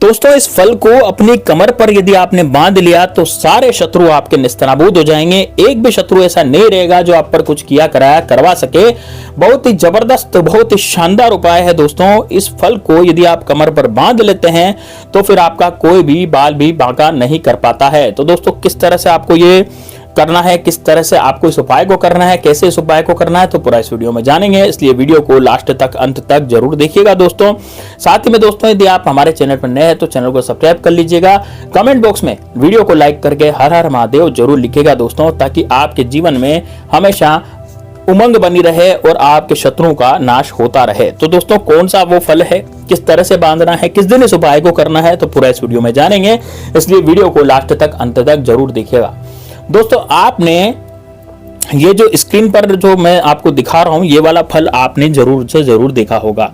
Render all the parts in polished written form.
दोस्तों इस फल को अपनी कमर पर यदि आपने बांध लिया तो सारे शत्रु आपके निस्तनाबूद हो जाएंगे। एक भी शत्रु ऐसा नहीं रहेगा जो आप पर कुछ किया कराया करवा सके। बहुत ही जबरदस्त, बहुत ही शानदार उपाय है दोस्तों। इस फल को यदि आप कमर पर बांध लेते हैं तो फिर आपका कोई भी बाल भी बांका नहीं कर पाता है। तो दोस्तों किस तरह से आपको ये करना है, किस तरह से आपको इस उपाय को करना है, कैसे इस उपाय को करना है, तो पूरा इस वीडियो में जानेंगे। इसलिए वीडियो को लास्ट तक, अंत तक जरूर देखिएगा दोस्तों। साथ ही में दोस्तों यदि आप हमारे चैनल पर नए हैं तो चैनल को सब्सक्राइब कर लीजिएगा। कमेंट बॉक्स में वीडियो को लाइक करके हर हर महादेव जरूर लिखिएगा दोस्तों, ताकि आपके जीवन में हमेशा उमंग बनी रहे और आपके शत्रुओं का नाश होता रहे। तो दोस्तों कौन सा वो फल है, किस तरह से बांधना है, किस दिन इस उपाय को करना है, तो पूरा इस वीडियो में जानेंगे। इसलिए वीडियो को लास्ट तक, अंत तक जरूर देखिएगा दोस्तों। आपने ये जो स्क्रीन पर जो मैं आपको दिखा रहा हूं, ये वाला फल आपने जरूर से जरूर देखा होगा।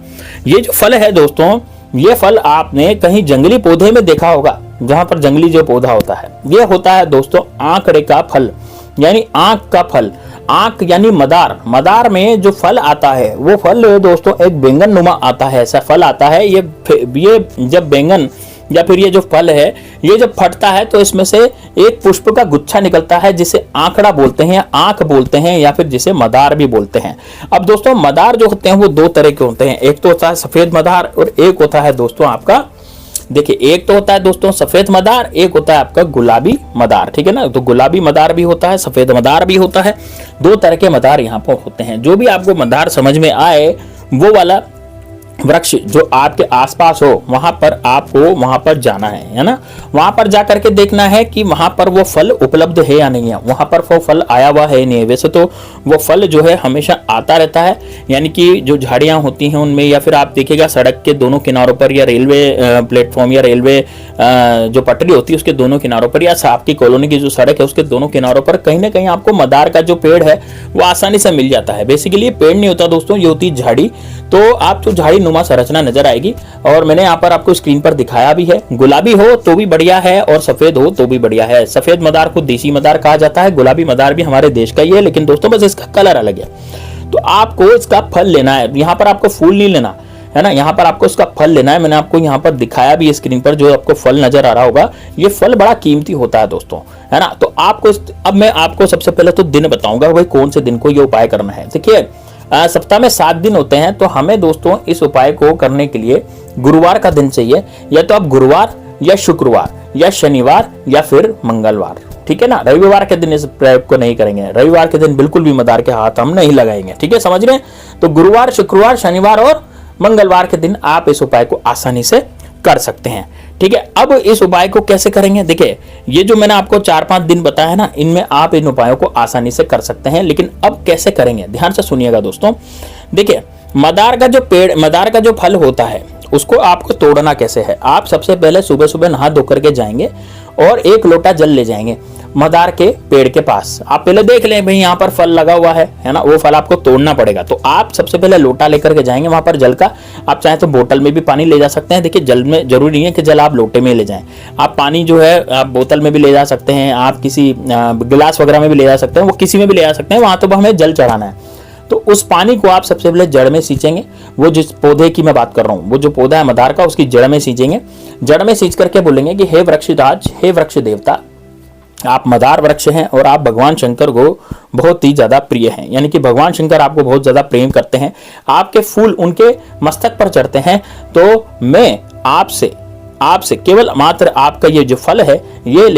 ये जो फल है दोस्तों, ये फल आपने कहीं जंगली पौधे में देखा होगा, जहां पर जंगली जो पौधा होता है। ये होता है दोस्तों आंकड़े का फल, यानी आंख का फल। आंख यानी मदार। मदार में जो फल आता है वो फल दोस्तों एक बैंगन नुमा आता है, ऐसा फल आता है। ये जब बैंगन या फिर ये जो फल है, ये जब फटता है तो इसमें से एक पुष्प का गुच्छा निकलता है, जिसे आंकड़ा बोलते हैं, आंख बोलते हैं, या फिर जिसे मदार भी बोलते हैं। अब दोस्तों मदार जो होते हैं वो दो तरह के होते हैं। एक तो होता है सफेद मदार और एक होता है दोस्तों आपका, देखिए एक तो होता है दोस्तों सफेद मदार, एक होता है आपका गुलाबी मदार, ठीक है ना। तो गुलाबी मदार भी होता है, सफेद मदार भी होता है। दो तरह के मदार यहाँ पर होते हैं। जो भी आपको मदार समझ में आए, वो वाला वृक्ष जो आपके आसपास हो वहां पर आपको वहां पर जाना है ना। वहां पर जाकर के देखना है कि वहां पर वो फल उपलब्ध है या नहीं है, वहां पर वो फल आया हुआ है नहीं है। वैसे तो वो फल जो है हमेशा आता रहता है, यानी कि जो झाड़ियां होती हैं उनमें, या फिर आप देखिएगा सड़क के दोनों किनारों पर, या रेलवे प्लेटफॉर्म या रेलवे जो पटरी होती है उसके दोनों किनारों पर, या आपकी कॉलोनी की जो सड़क है उसके दोनों किनारों पर कहीं ना कहीं आपको मदार का जो पेड़ है वो आसानी से मिल जाता है। बेसिकली ये पेड़ नहीं होता दोस्तों, ये होती झाड़ी। तो आप जो झाड़ी नुमा संरचना नजर आएगी, और मैंने यहाँ पर आपको स्क्रीन पर दिखाया भी है। गुलाबी हो तो भी बढ़िया है और सफेद हो तो भी बढ़िया है। सफेद मदार को देसी मदार कहा जाता है, गुलाबी मदार भी हमारे देश का ही है, लेकिन दोस्तों बस इसका कलर अलग है। तो आपको इसका फल लेना है, यहाँ पर आपको फूल नहीं लेना है ना, यहाँ पर आपको इसका फल लेना है। मैंने आपको यहाँ पर दिखाया भी स्क्रीन पर, जो आपको फल नजर आ रहा होगा, ये फल बड़ा कीमती होता है दोस्तों, है ना। तो आपको अब मैं आपको सबसे पहले तो दिन बताऊंगा भाई कौन से दिन को ये उपाय करना है। देखिए सप्ताह में 7 दिन होते हैं, तो हमें दोस्तों इस उपाय को करने के लिए गुरुवार का दिन चाहिए। या तो आप गुरुवार या शुक्रवार या शनिवार या फिर मंगलवार, ठीक है ना। रविवार के दिन इस प्रयोग को नहीं करेंगे। रविवार के दिन बिल्कुल भी मदार के हाथ हम नहीं लगाएंगे, ठीक है, समझ रहे हैं। तो गुरुवार, शुक्रवार, शनिवार और मंगलवार के दिन आप इस उपाय को आसानी से कर सकते हैं, ठीक है। अब इस उपाय को कैसे करेंगे, देखिए ये जो मैंने आपको 4-5 दिन बताया है ना, इनमें आप इन उपायों को आसानी से कर सकते हैं। लेकिन अब कैसे करेंगे, ध्यान से सुनिएगा दोस्तों। देखिए मदार का जो पेड़, मदार का जो फल होता है, उसको आपको तोड़ना कैसे है। आप सबसे पहले सुबह सुबह नहा धो करके जाएंगे और 1 लोटा जल ले जाएंगे मदार के पेड़ के पास। आप पहले देख लें भाई यहाँ पर फल लगा हुआ है ना, वो फल आपको तोड़ना पड़ेगा। तो आप सबसे पहले लोटा लेकर के जाएंगे वहां पर जल का। आप चाहे तो बोतल में भी पानी ले जा सकते हैं। देखिए जल में जरूरी नहीं है कि जल आप लोटे में ले जाएं, आप पानी जो है आप बोतल में भी ले जा सकते हैं, आप किसी गिलास वगैरह में भी ले जा सकते हैं, वो किसी में भी ले जा सकते हैं। वहां तो हमें जल चढ़ाना है। तो उस पानी को आप सबसे पहले जड़ में सींचेंगे। वो जिस पौधे की मैं बात कर रहा हूँ, वो जो पौधा है मदार का, उसकी जड़ में सींचेंगे। जड़ में सींच करके बोलेंगे कि हे वृक्षराज, हे वृक्ष देवता, आप मदार वृक्ष हैं और आप भगवान शंकर को बहुत ही ज्यादा प्रिय हैं, यानी कि भगवान शंकर आपको बहुत ज्यादा प्रेम करते हैं। आपके फूल उनके मस्तक पर चढ़ते हैं। तो मैं आपसे केवल मात्र आपका ये जो फल है ये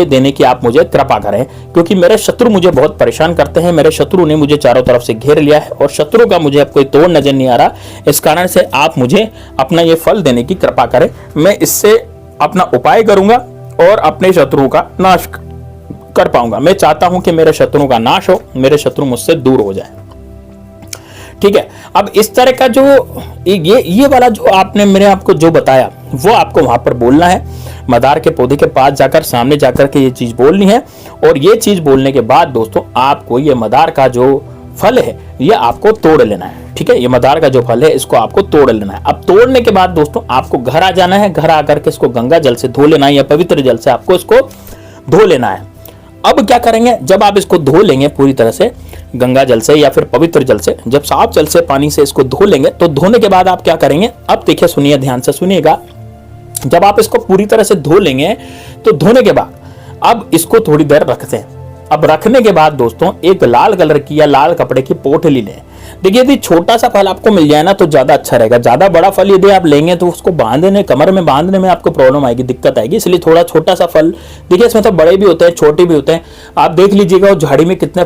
देने की आप मुझे कृपा करें, क्योंकि मेरे शत्रु मुझे बहुत परेशान करते हैं। मेरे शत्रु ने मुझे चारों तरफ से घेर लिया है और शत्रु का मुझे अब कोई तोड़ नजर नहीं आ रहा। इस कारण से आप मुझे अपना ये फल देने की कृपा करें। मैं इससे अपना उपाय करूंगा और अपने शत्रुओं का नाश कर पाऊंगा। मैं चाहता हूं कि मेरे शत्रुओं का नाश हो, मेरे शत्रु मुझसे दूर हो जाए, ठीक है। अब इस तरह का जो ये वाला जो आपने मैंने आपको जो बताया, वो आपको वहां पर बोलना है। मदार के पौधे के पास जाकर, सामने जाकर के ये चीज बोलनी है। और ये चीज बोलने के बाद दोस्तों आपको ये मदार का जो फल है ये आपको तोड़ लेना है, ठीक है। ये मदार का जो फल है इसको आपको तोड़ लेना है। अब तोड़ने के बाद दोस्तों आपको घर आ जाना है। घर आकर के इसको गंगा जल से धो लेना है, या पवित्र जल से आपको इसको धो लेना है। अब क्या करेंगे, जब आप इसको धो लेंगे पूरी तरह से गंगा जल से या फिर पवित्र जल से, जब साफ जल से पानी से इसको धो लेंगे, तो धोने के बाद आप क्या करेंगे, अब देखिए सुनिए, ध्यान से सुनिएगा। जब आप इसको पूरी तरह से धो लेंगे तो धोने के बाद अब इसको थोड़ी देर रखते हैं। अब रखने के बाद दोस्तों एक लाल कलर की या लाल कपड़े की पोटली लें। देखिए यदि छोटा सा फल आपको मिल जाए ना तो ज्यादा अच्छा रहेगा। ज्यादा बड़ा फल यदि आप लेंगे तो उसको बांधने, कमर में बांधने में आपको प्रॉब्लम आएगी, दिक्कत आएगी। इसलिए थोड़ा छोटा सा फल, देखिए इसमें तो बड़े भी होते हैं छोटे भी होते हैं, आप देख लीजिएगा उस झाड़ी में कितने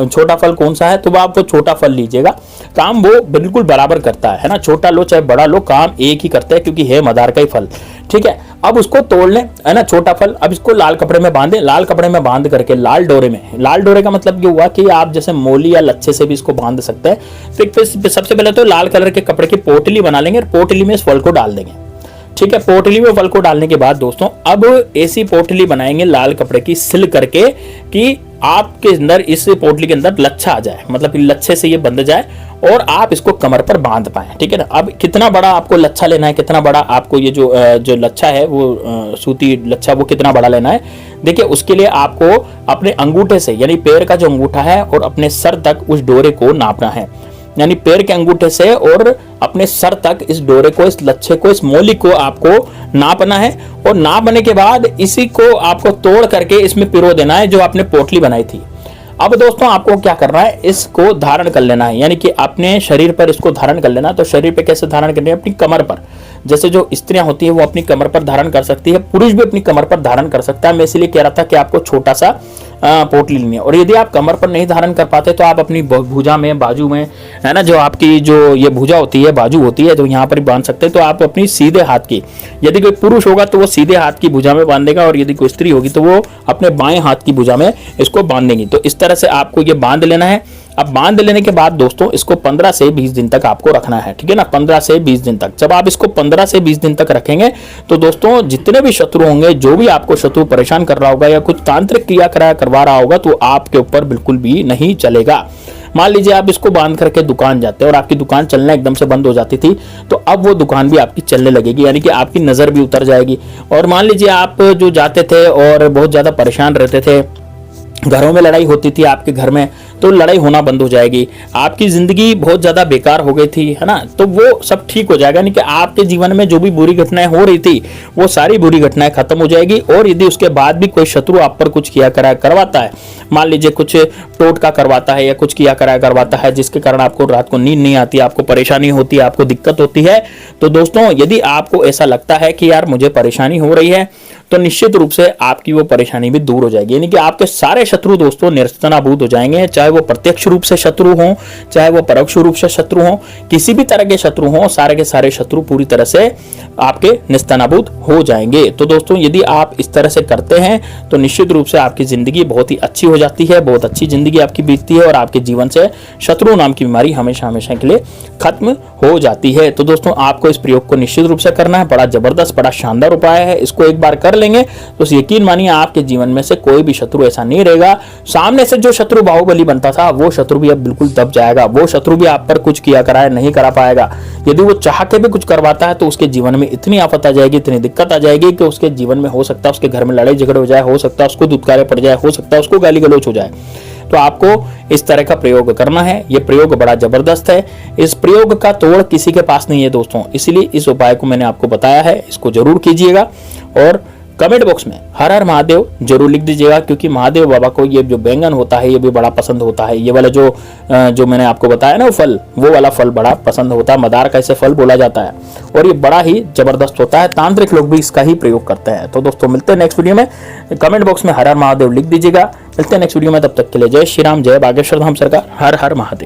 छोटा फल कौन सा है, तो आप वो छोटा फल लीजिएगा। काम वो बिल्कुल बराबर करता है ना, छोटा लो चाहे बड़ा लो, काम एक ही करता है क्योंकि है मदार का ही फल। ठीक है, अब उसको तोड़ लें, है ना, छोटा फल। अब इसको लाल कपड़े में बांधे, लाल कपड़े में बांध करके लाल डोरे में, लाल डोरे का मतलब ये हुआ कि आप जैसे मोली या लच्छे से भी इसको बांध सकते हैं। तो सबसे पहले तो लाल कलर के कपड़े की पोटली बना लेंगे और पोटली में इस फल को डाल देंगे। ठीक है, पोटली में फल को डालने के बाद दोस्तों अब ऐसी पोटली बनाएंगे लाल कपड़े की सिल करके कि आपके अंदर, इस पोटली के अंदर लच्छा आ जाए, मतलब लच्छे से ये बंध जाए और आप इसको कमर पर बांध पाए। ठीक है ना। अब कितना बड़ा आपको लच्छा लेना है, कितना बड़ा आपको ये जो लच्छा है वो सूती लच्छा वो कितना बड़ा लेना है, देखिए उसके लिए आपको अपने अंगूठे से, यानी पैर का जो अंगूठा है और अपने सर तक उस डोरे को नापना है। यानी पैर के अंगूठे से और अपने सर तक इस डोरे को, इस लच्छे को, इस मोली को आपको नापना है। और नापने के बाद इसी को आपको तोड़ करके इसमें पिरो देना है जो आपने पोटली बनाई थी। अब दोस्तों आपको क्या करना है, इसको धारण कर लेना है, यानी कि अपने शरीर पर इसको धारण कर लेना। तो शरीर पे कैसे धारण करना है, अपनी कमर पर। जैसे जो स्त्रियां होती है वो अपनी कमर पर धारण कर सकती है, पुरुष भी अपनी कमर पर धारण कर सकता है। मैं इसलिए कह रहा था कि आपको छोटा सा पोटली लेनी है। और यदि आप कमर पर नहीं धारण कर पाते तो आप अपनी भुजा में, बाजू में, है ना, जो आपकी जो ये भुजा होती है, बाजू होती है, तो यहाँ पर बांध सकते हैं। तो आप अपनी सीधे हाथ की, यदि कोई पुरुष होगा तो वो सीधे हाथ की भुजा में बांधेगा और यदि कोई स्त्री होगी तो वो अपने बाएं हाथ की भुजा में इसको बांधेगी। तो इस तरह से आपको ये बांध लेना है। अब बांध लेने के बाद दोस्तों इसको 15 से 20 दिन तक आपको रखना है। ठीक है ना, 15 से 20 दिन तक। जब आप इसको 15 से 20 दिन तक रखेंगे तो दोस्तों जितने भी शत्रु होंगे, जो भी आपको शत्रु परेशान कर रहा होगा या कुछ तांत्रिक क्रिया करवा रहा होगा, तो आपके ऊपर बिल्कुल भी नहीं चलेगा। मान लीजिए आप इसको बांध करके दुकान जाते हैं और आपकी दुकान चलना एकदम से बंद हो जाती थी, तो अब वो दुकान भी आपकी चलने लगेगी, यानी कि आपकी नजर भी उतर जाएगी। और मान लीजिए आप जो जाते थे और बहुत ज्यादा परेशान रहते थे, घरों में लड़ाई होती थी आपके घर में, तो लड़ाई होना बंद हो जाएगी। आपकी जिंदगी बहुत ज्यादा बेकार हो गई थी, है ना, तो वो सब ठीक हो जाएगा। यानी कि आपके जीवन में जो भी बुरी घटनाएं हो रही थी वो सारी बुरी घटनाएं खत्म हो जाएगी। और यदि उसके बाद भी कोई शत्रु आप पर कुछ किया करवाता है, मान लीजिए कुछ टोटका करवाता है या कुछ किया करवाता है जिसके कारण आपको रात को नींद नहीं आती, आपको परेशानी होती है, आपको दिक्कत होती है, तो दोस्तों यदि आपको ऐसा लगता है कि यार मुझे परेशानी हो रही है, तो निश्चित रूप से आपकी वो परेशानी भी दूर हो जाएगी। यानी कि आपके सारे शत्रु दोस्तों निस्तनाबूद हो जाएंगे, चाहे वो प्रत्यक्ष रूप से शत्रु हों, चाहे वो परोक्ष रूप से शत्रु हों, किसी भी तरह के शत्रु हों, सारे के सारे शत्रु पूरी तरह से आपके निस्तनाबूद हो जाएंगे। तो दोस्तों यदि आप इस तरह से करते हैं तो निश्चित रूप से आपकी जिंदगी बहुत ही अच्छी हो जाती है, बहुत अच्छी जिंदगी आपकी बीतती है और आपके जीवन से शत्रु नाम की बीमारी हमेशा हमेशा के लिए खत्म हो जाती है। तो दोस्तों आपको इस प्रयोग को निश्चित रूप से करना है। बड़ा जबरदस्त, बड़ा शानदार उपाय है। इसको एक बार कर लेंगे तो यकीन मानिए आपके जीवन में से कोई भी शत्रु ऐसा नहीं रहेगा। सामने से जो शत्रु बाहुबली बनता था वो शत्रु भी अब बिल्कुल दब जाएगा। वो शत्रु भी आप पर कुछ किया कराए नहीं करा पाएगा। यदि वो चाह के भी कुछ करवाता है तो उसके जीवन में इतनी आफत आ जाएगी, इतनी दिक्कत आ जाएगी कि उसके जीवन में हो सकता है उसके घर में लड़ाई झगड़े हो जाए, हो सकता है उसको दुत्कारे पड़ जाए, हो सकता है उसको गाली गलौच हो जाए। तो आपको इस तरह का प्रयोग करना है। यह प्रयोग बड़ा जबरदस्त है। इस प्रयोग का तोड़ किसी के पास नहीं है दोस्तों, इसीलिए इस उपाय को मैंने आपको बताया है। इसको जरूर कीजिएगा और कमेंट बॉक्स में हर हर महादेव जरूर लिख दीजिएगा, क्योंकि महादेव बाबा को ये जो बैंगन होता है ये भी बड़ा पसंद होता है। ये वाला जो मैंने आपको बताया ना वो फल, वो वाला फल बड़ा पसंद होता है। मदार का इसे फल बोला जाता है और ये बड़ा ही जबरदस्त होता है। तांत्रिक लोग भी इसका ही प्रयोग करते हैं। तो दोस्तों मिलते हैं नेक्स्ट वीडियो में। कमेंट बॉक्स में हर हर महादेव लिख दीजिएगा। मिलते हैं नेक्स्ट वीडियो में, तब तक के लिए जय श्री राम, जय बागेश्वर धाम सरकार, हर हर महादेव।